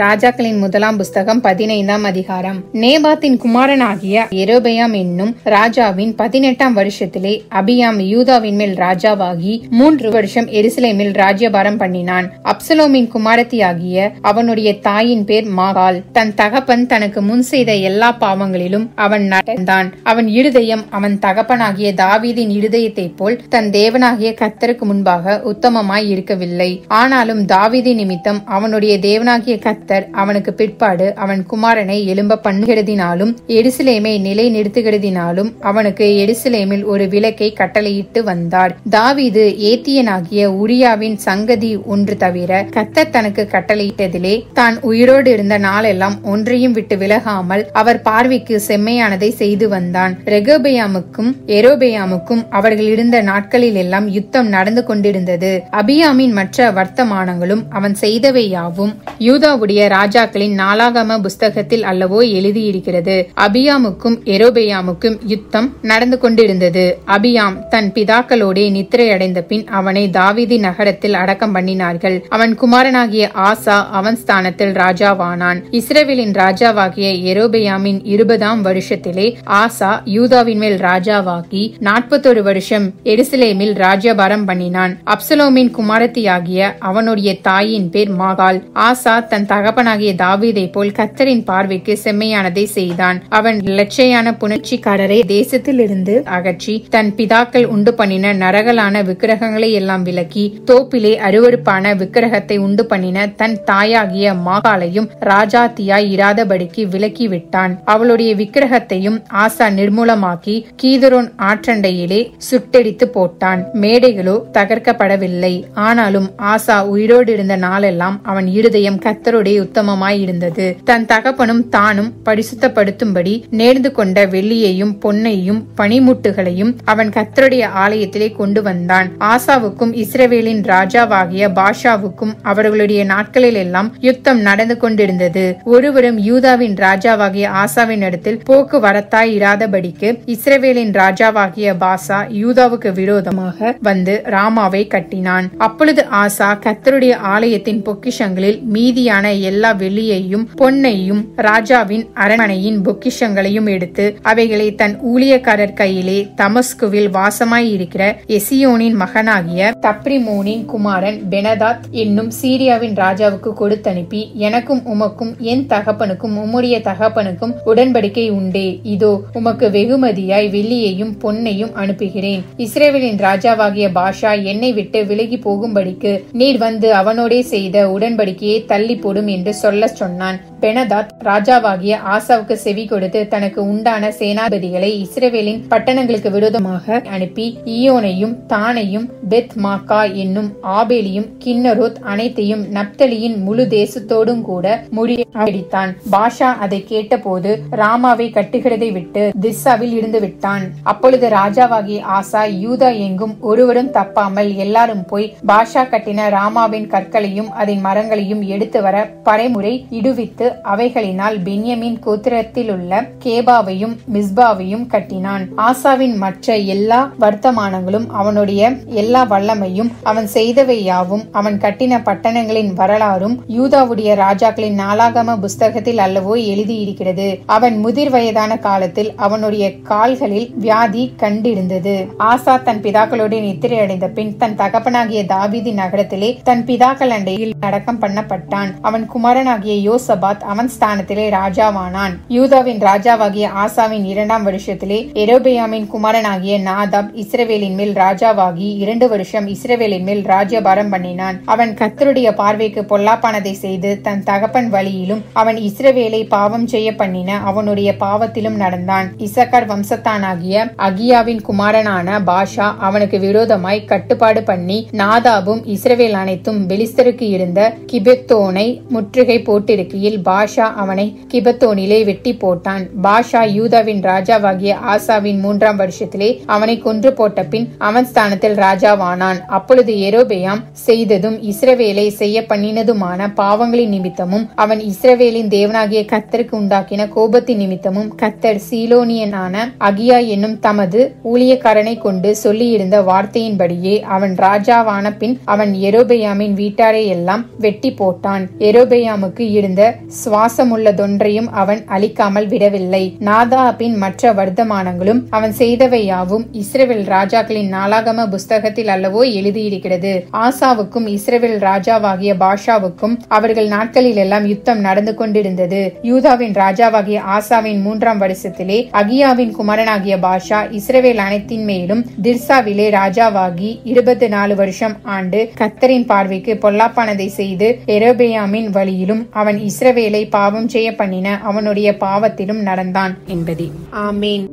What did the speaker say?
ராஜாக்களின் முதலாம் புஸ்தகம் 15ஆம் அதிகாரம். நேபாத்தின் குமாரனாகிய யெரொபெயாம் என்னும் ராஜாவின் 18ஆம் வருஷத்திலே அபியாம் யூதாவின் மேல் ராஜாவாகி 3 வருஷம் எருசலேமில் ராஜ்யபாரம் பண்ணினான். அப்சலோமின் குமாரத்தியாகிய அவனுடைய தாயின் பேர் மாகாள். தன் தகப்பன் தனக்கு முன் செய்த எல்லா பாவங்களிலும் அவன் நடந்தான். அவன் இருதயம் அவன் தகப்பனாகிய தாவீதின் இருதயத்தைப் போல் தன் தேவனாகிய கர்த்தருக்கு முன்பாக உத்தமமாய் இருக்கவில்லை. ஆனாலும் தாவீதின் நிமித்தம் அவனுடைய தேவனாகிய கர்த்தர் அவனுக்கு பிற்பாடு அவன் குமாரனை எழும்ப பண்ணுகிறதினாலும் எருசலேமை நிலை நிறுத்துகிறதினாலும் அவனுக்கு எருசலேமில் ஒரு விளக்கை கட்டளையிட்டு வந்தார். தாவீது ஏத்தியனாகிய உரியாவின் சங்கதி ஒன்று தவிர கர்த்தர் தனக்கு கட்டளையிட்டதிலே தான் உயிரோடு இருந்த நாளெல்லாம் ஒன்றையும் விட்டு விலகாமல் அவர் பார்வைக்கு செம்மையானதை செய்து வந்தான். ரெகொபெயாமுக்கும் யெரொபெயாமுக்கும் அவர்கள் இருந்த நாட்களில் எல்லாம் யுத்தம் நடந்து கொண்டிருந்தது. அபியாமின் மற்ற வர்த்தமானங்களும் அவன் செய்தவை யாவும் யூதாவுடைய ராஜாக்களின் நாளாகம புஸ்தகத்தில் அல்லவோ எழுதியிருக்கிறது. அபியாமுக்கும் யெரொபெயாமுக்கும் யுத்தம் நடந்து கொண்டிருந்தது. அபியாம் தன் பிதாக்களோடே நித்திரை அடைந்த பின் அவனை தாவீது நகரத்தில் அடக்கம் பண்ணினார்கள். அவன் குமாரனாகிய ஆசா அவன் ஸ்தானத்தில் ராஜாவானான். இஸ்ரவேலின் ராஜாவாகிய யெரொபெயாமின் 20ஆம் வருஷத்திலே ஆசா யூதாவின் மேல் ராஜாவாகி 41 வருஷம் எருசலேமில் ராஜ்யபாரம் பண்ணினான். அப்சலோமின் குமாரத்தியாகிய அவனுடைய தாயின் பேர் மாகாள். ஆசா தன் தகப்பனாகிய தாவீதை போல் கர்த்தரின் பார்வைக்கு செம்மையானதை செய்தான். அவன் லட்சையான புணர்ச்சிக்காரரை தேசத்திலிருந்து அகற்றி தன் பிதாக்கள் உண்டு பண்ணின நரகலான விக்கிரகங்களை எல்லாம் விலக்கி தோப்பிலே அருவருப்பான விக்கிரகத்தை உண்டு பண்ணின தன் தாயாகிய மாகாளையும் ராஜாத்தியாய் இராதபடிக்கு விலக்கி விட்டான். அவளுடைய விக்கிரகத்தையும் ஆசா நிர்மூலமாக்கி கீதரோன் ஆற்றண்டையிலே சுட்டெரித்து போட்டான். மேடைகளோ தகர்க்கப்படவில்லை. ஆனாலும் ஆசா உயிரோடு இருந்த நாளெல்லாம் அவன் இருதயம் கர்த்தருடைய உத்தமமாய் இருந்தது. தன் தகப்பனும் தானும் பரிசுத்தப்படுத்தும்படி நேர்ந்து கொண்ட வெள்ளியையும் பொன்னையும் பனிமுட்டுகளையும் அவன் கர்த்தருடைய ஆலயத்திலே கொண்டு வந்தான். ஆசாவுக்கும் இஸ்ரவேலின் ராஜாவாகிய பாஷாவுக்கும் அவர்களுடைய நாட்களில் எல்லாம் யுத்தம் நடந்து கொண்டிருந்தது. ஒருவரும் யூதாவின் ராஜாவாகிய ஆசாவின் இடத்தில் போக்குவரத்தாய் இராதபடிக்கு இஸ்ரவேலின் ராஜாவாகிய பாசா யூதாவுக்கு விரோதமாக வந்து ராமாவை கட்டினான். அப்பொழுது ஆசா கர்த்தருடைய ஆலயத்தின் பொக்கிஷங்களில் மீதியான எல்லா வெள்ளியையும் பொன்னையும் ராஜாவின் அரண்மனையின் பொக்கிஷங்களையும் எடுத்து அவைகளை தன் ஊழியக்காரர் கையிலே தமஸ்குவில் வாசமாய் இருக்கிற எசியோனின் மகனாகிய தப்ரிமோனின் குமாரன் பெனதாத் என்னும் சீரியாவின் ராஜாவுக்கு கொடுத்தனுப்பி, எனக்கும் உமக்கும் என் தகப்பனுக்கும் உம்முடைய தகப்பனுக்கும் உடன்படிக்கை உண்டே. இதோ உமக்கு வெகுமதியாய் வெள்ளியையும் பொன்னையும் அனுப்புகிறேன். இஸ்ரவேலின் ராஜாவாகிய பாஷா என்னை விட்டு விலகி போகும்படிக்கு நீர் வந்து அவனோடே செய்த உடன்படிக்கையை தள்ளி போடும் என்று சொல்ல சொன்னான். பெனதாத் ராஜாவாகிய ஆசாவுக்கு செவி கொடுத்து தனக்கு உண்டான சேனாபதிகளை இஸ்ரவேலின் பட்டணங்களுக்கு விரோதமாக அனுப்பி ஈயோனையும் தானையும் பெத் மாக்கா என்னும் ஆபேலியும் கின்னரோத் அனைத்தையும் நப்தலியின் முழு தேசத்தோடும் கூட முறியடித்தான். பாஷா அதை கேட்டபோது ராமாவை கட்டுகிறதை விட்டு திர்சாவில் இருந்து விட்டான். அப்பொழுது ராஜாவாகிய ஆசா யூதா எங்கும் ஒருவரும் தப்பாமல் எல்லாரும் போய் பாஷா கட்டின ராமாவின் கற்களையும் அதன் மரங்களையும் எடுத்து வர பறைமுறை இடுவித்து அவைகளினால் பென்யமின் கோத்திரத்தில் உள்ள கேபாவையும் மிஸ்பாவையும் கட்டினான். ஆசாவின் மற்ற எல்லா வர்த்தமானங்களும் அவனுடைய எல்லா வல்லமையும் அவன் செய்தவை யாவும் அவன் கட்டின பட்டணங்களின் வரலாறும் யூதாவுடைய ராஜாக்களின் நாளாகம புஸ்தகத்தில் அல்லவோ எழுதியிருக்கிறது. அவன் முதிர் வயதான காலத்தில் அவனுடைய கால்களில் வியாதி கண்டிருந்தது. ஆசா தன் பிதாக்களோடு நித்திரை அடைந்த பின் தன் தகப்பனாகிய தாவீது நகரத்திலே தன் பிதாக்கள் அண்டையில் அடக்கம் பண்ணப்பட்டான். அவன் குமாரனாகிய யோசபாத் அவன் ஸ்தானத்திலே ராஜாவானான். யூதாவின் ராஜாவாகிய ஆசாவின் 2ஆம் வருஷத்திலே யெரொபெயாமின் குமாரனாகிய நாதாப் இஸ்ரவேலின் மேல் ராஜாவாகி 2 வருஷம் இஸ்ரவேலின் மேல் ராஜ்யபாரம் பண்ணினான். அவன் கர்த்தருடைய பார்வைக்கு பொல்லாப்பானதை செய்து தன் தகப்பன் வழியிலும் அவன் இஸ்ரவேலை பாவம் செய்ய பண்ணின அவனுடைய பாவத்திலும் நடந்தான். இசக்கார் வம்சத்தானாகிய அகியாவின் குமாரனான பாஷா அவனுக்கு விரோதமாய் கட்டுப்பாடு பண்ணி நாதாபும் இஸ்ரவேல் அனைத்தும் பெலிஸ்தருக்கு இருந்த கிபெத்தோனை முற்றுகை போட்டிருக்கையில் பாஷா அவனை கிபெத்தோனிலே வெட்டி போட்டான். பாஷா யூதாவின் ராஜாவாகிய ஆசாவின் 3ஆம் வருஷத்திலே அவனை கொன்று போட்ட பின் அவன் ஸ்தானத்தில் ராஜாவானான். அப்பொழுது யெரொபெயாம் செய்ததும் இஸ்ரவேலை செய்ய பண்ணினதுமான பாவங்களின் நிமித்தமும் அவன் இஸ்ரவேலின் தேவனாகிய கர்த்தருக்கு உண்டாக்கின கோபத்தின் நிமித்தமும் கர்த்தர் சீலோனியனான அகியா என்னும் தமது ஊழியக்காரனை கொண்டு சொல்லியிருந்த வார்த்தையின்படியே அவன் ராஜாவான பின் அவன் யெரொபெயாமின் வீட்டாரை எல்லாம் வெட்டி போட்டான். யெரொபெயாம் எரோபெயாமுக்கு இருந்த சுவாசமுள்ளதொன்றையும் அவன் அழிக்காமல் விடவில்லை. நாதாபின் மற்ற வர்த்தமானங்களும் அவன் செய்தவையாவும் இஸ்ரவேல் ராஜாக்களின் நாளாகம புஸ்தகத்தில் அல்லவோ எழுதியிருக்கிறது. ஆசாவுக்கும் இஸ்ரவேல் ராஜாவாகிய பாஷாவுக்கும் அவர்கள் நாட்களில் எல்லாம் யுத்தம் நடந்து கொண்டிருந்தது. யூதாவின் ராஜாவாகிய ஆசாவின் 3ஆம் வருஷத்திலே அகியாவின் குமாரனாகிய பாஷா இஸ்ரவேல் அனைத்தின் மேலும் திர்சாவிலே ராஜாவாகி 24 வருஷம் ஆண்டு கர்த்தரின் பார்வைக்கு பொல்லாப்பானதை செய்து எரோபெயாமின் வழியிலும் அவன் இஸ்ரவேலை பாவம் செய்ய பண்ணின அவனுடைய பாவத்திலும் நடந்தான் என்பதே. ஆமேன்.